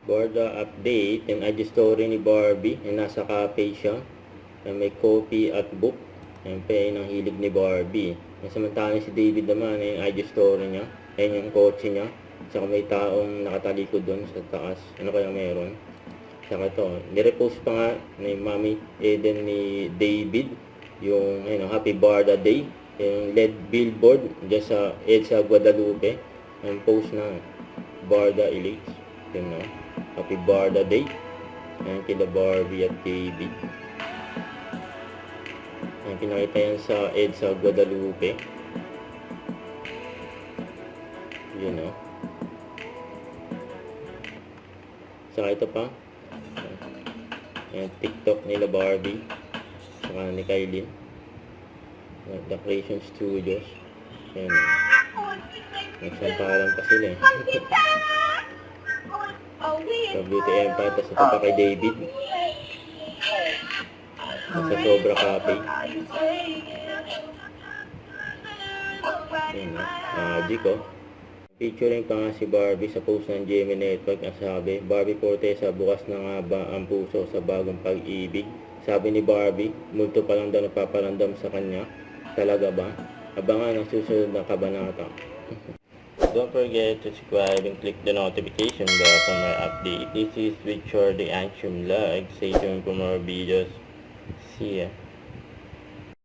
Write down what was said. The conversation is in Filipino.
Borda update, yung IG story ni Barbie, yung nasa cafe siya. May coffee at book. Yan pa yun ang hilig ni Barbie. Samantalang si David naman, yung IG story niya. Ayun yung kotse niya. Saka may taong nakatalikod doon sa taas. Ano kaya meron? Saka ito, nirepost pa nga ni Mami Eden ni David yung Happy Barda Day. Yung LED billboard dyan sa EDSA Guadalupe. Yung post na Barda Elites. Yun na. Happy Barda Day. Ayan kila Barbie at David. Ayan, pinakita yan sa EDSA Guadalupe. Yun o. Saka ito pa. Ayan, TikTok nila Barbie. Saka ni Kailin. The Creation Studios. Ayan. Nagsamparan pa sila eh. Sa Beauty Empire. Tapos ito pa kay David. Sa Sobra Cafe. Ayan o. Magic o. Featuring pa nga si Barbie sa post ng GMA Network. Ang sabi, Barbie Fortesa, bukas na nga ba ang puso sa bagong pag-ibig? Sabi ni Barbie, multo pa lang daw nagpaparamdam sa kanya. Talaga ba? Abangan ang susunod na kabanata. Don't forget to subscribe and click the notification bell for more updates. This is Richard the Action Vlog. Stay tuned for more videos. See ya.